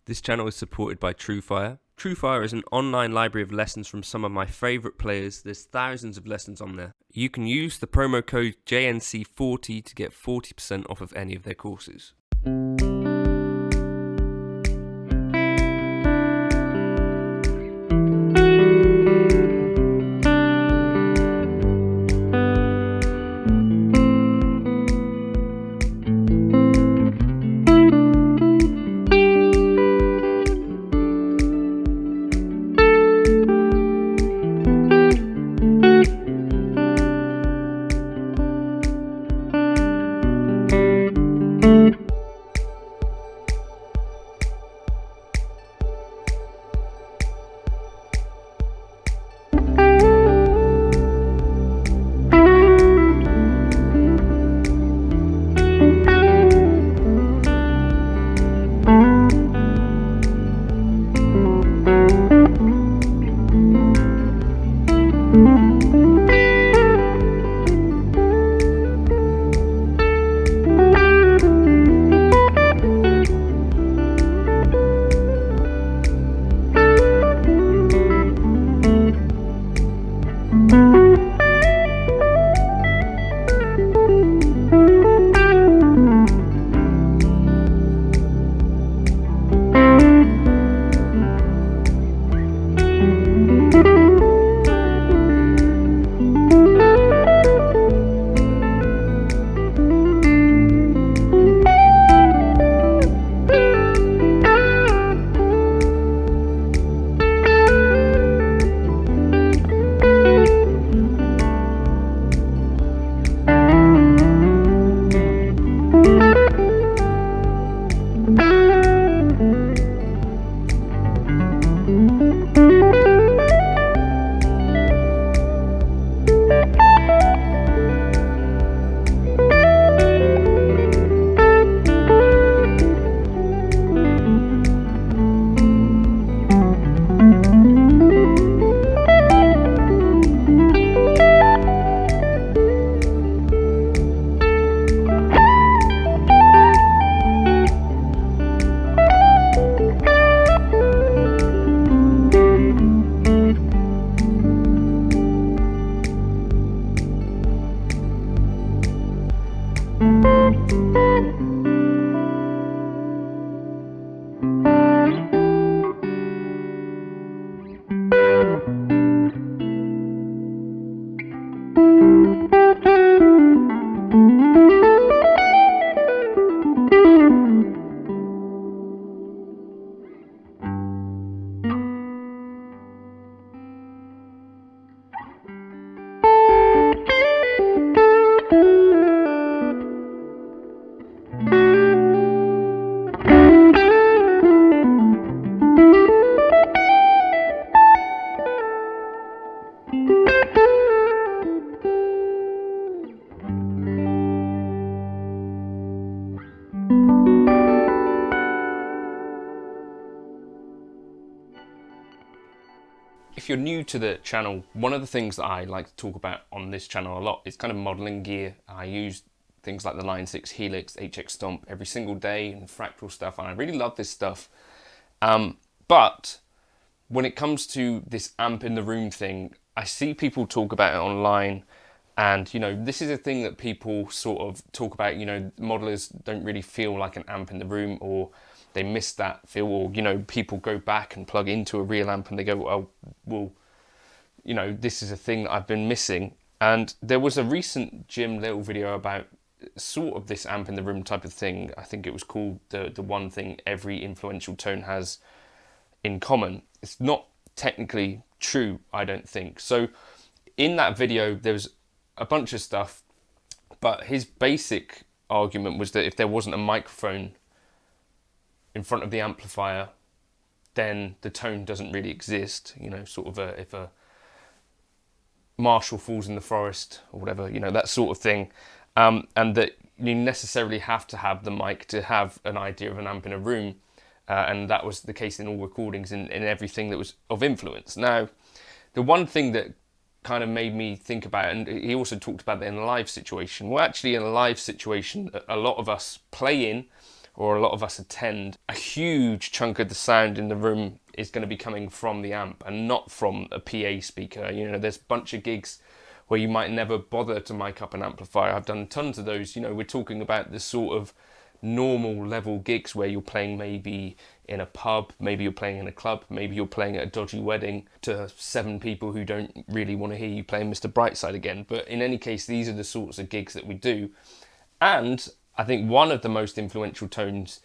This channel is supported by TrueFire. TrueFire is an online library of lessons from some of my favourite players. There's thousands of lessons on there. You can use the promo code JNC40 to get 40% off of any of their courses. If you're new to the channel, one of the things that I like to talk about on this channel a lot is kind of modelling gear. I use things like the Line 6 Helix, HX Stomp every single day and Fractal stuff, and I really love this stuff. But when it comes to this amp in the room thing, I see people talk about it online, and you know, this is a thing that people sort of talk about, you know, modelers don't really feel like an amp in the room, or they miss that feel, or you know, people go back and plug into a real amp and they go, well, you know, this is a thing that I've been missing. And there was a recent Jim Little video about sort of this amp in the room type of thing. I think it was called the one thing every influential tone has in common. It's not technically true, I don't think. So in that video there was a bunch of stuff, but his basic argument was that if there wasn't a microphone in front of the amplifier, then the tone doesn't really exist. You know, sort of if a Marshall falls in the forest or whatever, you know, that sort of thing. And that you necessarily have to have the mic to have an idea of an amp in a room. And that was the case in all recordings, in everything that was of influence. Now, the one thing that kind of made me think about it, and he also talked about that in a live situation. Well, actually in a live situation, a lot of us play in or a lot of us attend, a huge chunk of the sound in the room is going to be coming from the amp and not from a PA speaker. You know, there's a bunch of gigs where you might never bother to mic up an amplifier. I've done tons of those. You know, we're talking about the sort of normal level gigs where you're playing maybe in a pub, maybe you're playing in a club, maybe you're playing at a dodgy wedding to 7 people who don't really want to hear you playing Mr. Brightside again. But in any case, these are the sorts of gigs that we do. And I think one of the most influential tones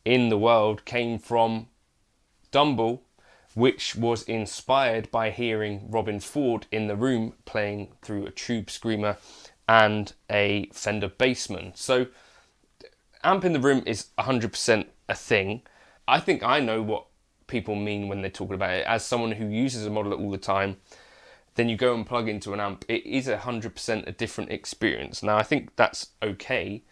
in the world came from Dumble, which was inspired by hearing Robin Ford in the room playing through a tube screamer and a Fender Bassman. So amp in the room is 100% a thing. I think I know what people mean when they're talking about it. As someone who uses a modeler all the time, then you go and plug into an amp, it is 100% a different experience. Now, I think that's okay.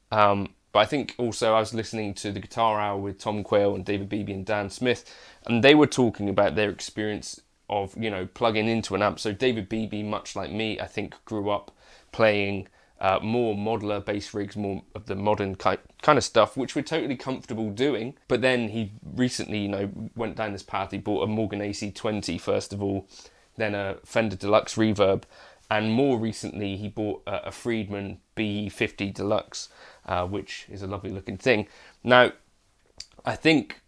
But I think also I was listening to the Guitar Hour with Tom Quayle and David Beebe and Dan Smith, and they were talking about their experience of, you know, plugging into an amp. So David Beebe, much like me, I think grew up playing more modular bass rigs, more of the modern kind of stuff, which we're totally comfortable doing. But then he recently, you know, went down this path. He bought a Morgan AC20 first of all, then a Fender Deluxe Reverb, and more recently he bought a Friedman BE50 Deluxe, which is a lovely looking thing. Now, I think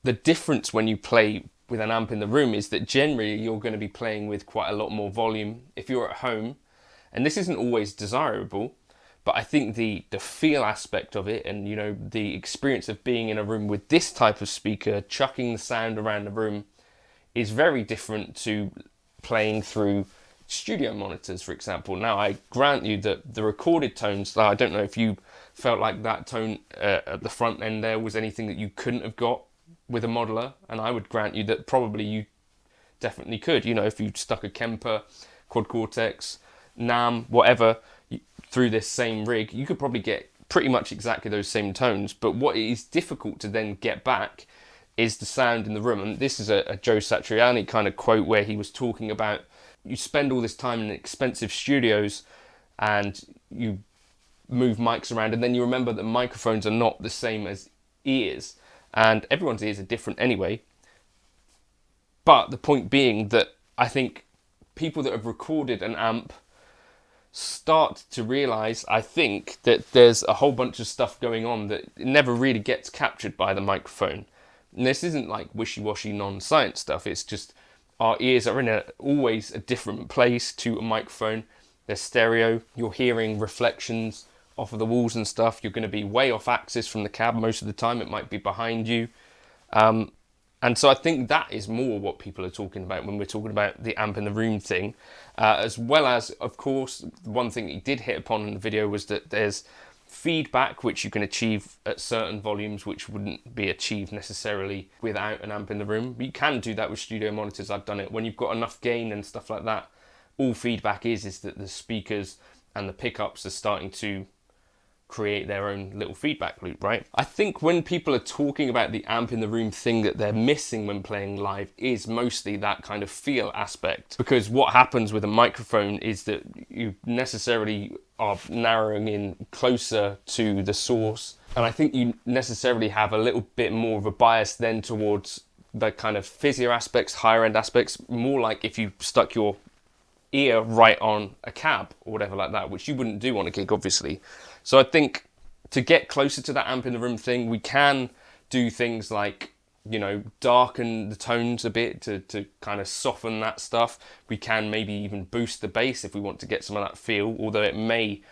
the difference when you play with an amp in the room is that generally you're going to be playing with quite a lot more volume if you're at home. And this isn't always desirable, but I think the feel aspect of it and, you know, the experience of being in a room with this type of speaker, chucking the sound around the room, is very different to playing through studio monitors, for example. Now, I grant you that the recorded tones, I don't know if you felt like that tone at the front end there was anything that you couldn't have got with a modular, and I would grant you that probably you definitely could. You know, if you stuck a Kemper, Quad Cortex, NAM, whatever, through this same rig, you could probably get pretty much exactly those same tones. But what is difficult to then get back is the sound in the room. And this is a Joe Satriani kind of quote where he was talking about, you spend all this time in expensive studios and you move mics around, and then you remember that microphones are not the same as ears, and everyone's ears are different anyway. But the point being that I think people that have recorded an amp start to realize, I think, that there's a whole bunch of stuff going on that never really gets captured by the microphone. And this isn't like wishy-washy non-science stuff, it's just our ears are in always a different place to a microphone. They're stereo, you're hearing reflections off of the walls and stuff, you're going to be way off axis from the cab most of the time, it might be behind you. And so I think that is more what people are talking about when we're talking about the amp in the room thing. As well as, of course, one thing he did hit upon in the video was that there's feedback which you can achieve at certain volumes which wouldn't be achieved necessarily without an amp in the room. You can do that with studio monitors, I've done it. When you've got enough gain and stuff like that, all feedback is that the speakers and the pickups are starting to create their own little feedback loop, right? I think when people are talking about the amp in the room thing that they're missing when playing live is mostly that kind of feel aspect. Because what happens with a microphone is that you necessarily are narrowing in closer to the source. And I think you necessarily have a little bit more of a bias then towards the kind of fizzier aspects, higher end aspects, more like if you stuck your ear right on a cab or whatever like that, which you wouldn't do on a gig, obviously. So I think to get closer to that amp in the room thing, we can do things like, you know, darken the tones a bit to kind of soften that stuff. We can maybe even boost the bass if we want to get some of that feel, although it may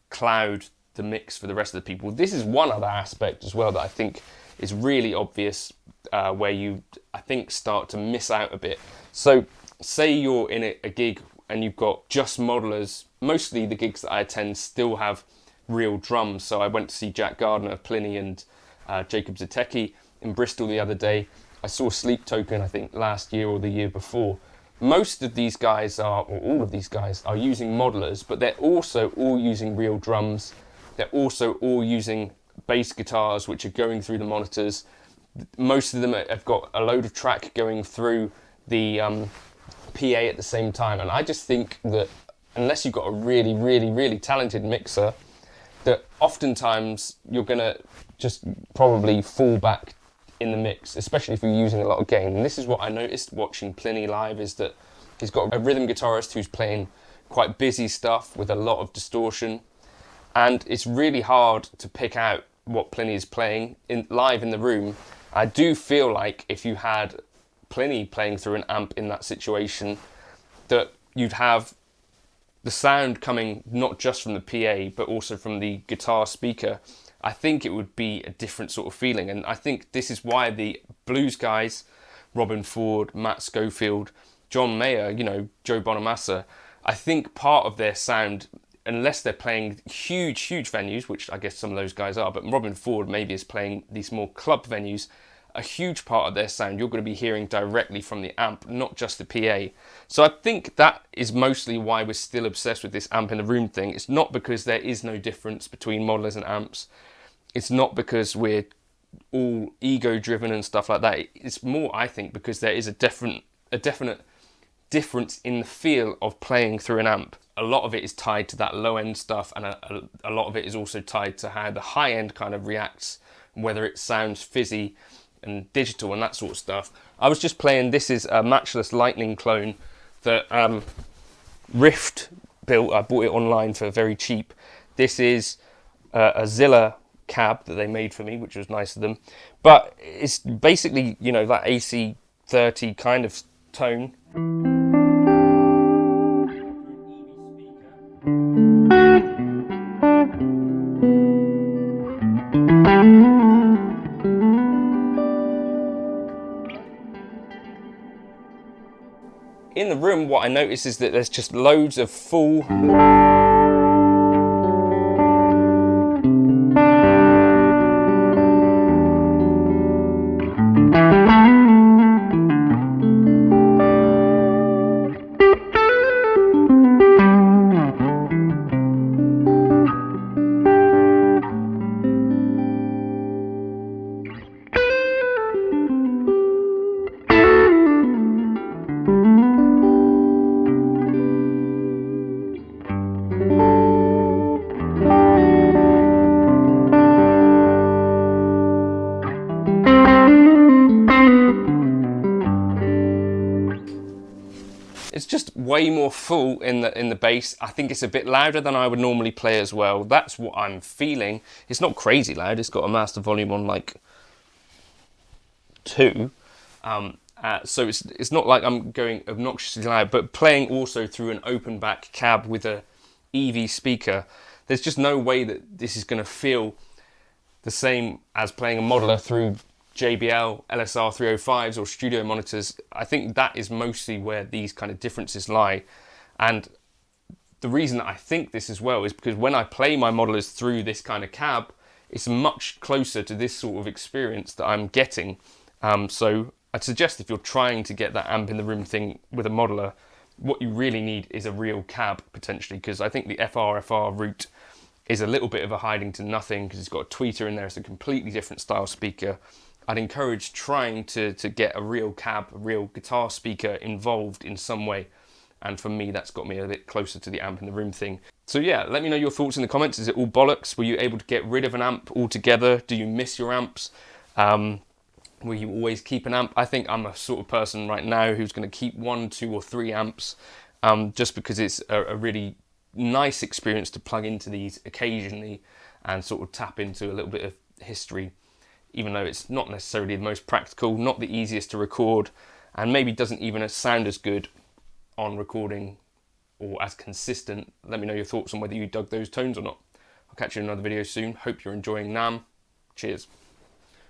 cloud the mix for the rest of the people. This is one other aspect as well that I think is really obvious, where you, I think, start to miss out a bit. So say you're in a gig and you've got just modelers. Mostly the gigs that I attend still have real drums. So I went to see Jack Gardner, Pliny and Jacob Zatecki in Bristol the other day. I saw Sleep Token, I think, last year or the year before. Most of these guys are, or all of these guys, are using modelers, but they're also all using real drums. They're also all using bass guitars, which are going through the monitors. Most of them have got a load of track going through the PA at the same time. And I just think that unless you've got a really, really, really talented mixer, that oftentimes you're going to just probably fall back in the mix, especially if you're using a lot of gain. And this is what I noticed watching Pliny live, is that he's got a rhythm guitarist who's playing quite busy stuff with a lot of distortion, and it's really hard to pick out what Pliny is playing live in the room. I do feel like if you had Pliny playing through an amp in that situation, that you'd have the sound coming not just from the PA but also from the guitar speaker. I think it would be a different sort of feeling, and I think this is why the blues guys, Robin Ford, Matt Schofield, John Mayer, you know, Joe Bonamassa, I think part of their sound, unless they're playing huge venues, which I guess some of those guys are, but Robin Ford maybe is playing these more club venues, a huge part of their sound you're going to be hearing directly from the amp, not just the PA. So I think that is mostly why we're still obsessed with this amp in the room thing. It's not because there is no difference between modelers and amps. It's not because we're all ego driven and stuff like that. It's more, I think, because there is a definite difference in the feel of playing through an amp. A lot of it is tied to that low end stuff, and a lot of it is also tied to how the high end kind of reacts, whether it sounds fizzy and digital and that sort of stuff. I was just playing, this is a Matchless Lightning clone that Rift built. I bought it online for very cheap. This is a Zilla cab that they made for me, which was nice of them. But it's basically, you know, that AC30 kind of tone. In the room, what I notice is that there's just loads of full it's just way more full in the bass. I think it's a bit louder than I would normally play as well. That's what I'm feeling. It's not crazy loud. It's got a master volume on like 2. So it's not like I'm going obnoxiously loud, but playing also through an open back cab with a EV speaker, there's just no way that this is going to feel the same as playing a modeler through JBL LSR 305s or studio monitors. I think that is mostly where these kind of differences lie. And the reason that I think this as well is because when I play my modelers through this kind of cab, it's much closer to this sort of experience that I'm getting. So I'd suggest if you're trying to get that amp in the room thing with a modeler, what you really need is a real cab potentially, because I think the FR route is a little bit of a hiding to nothing because it's got a tweeter in there. It's a completely different style speaker. I'd encourage trying to get a real cab, a real guitar speaker involved in some way. And for me, that's got me a bit closer to the amp in the room thing. So yeah, let me know your thoughts in the comments. Is it all bollocks? Were you able to get rid of an amp altogether? Do you miss your amps? Will you always keep an amp? I think I'm a sort of person right now who's going to keep 1, 2 or 3 amps just because it's a really nice experience to plug into these occasionally and sort of tap into a little bit of history, even though it's not necessarily the most practical, not the easiest to record, and maybe doesn't even sound as good on recording or as consistent. Let me know your thoughts on whether you dug those tones or not. I'll catch you in another video soon. Hope you're enjoying NAMM. Cheers.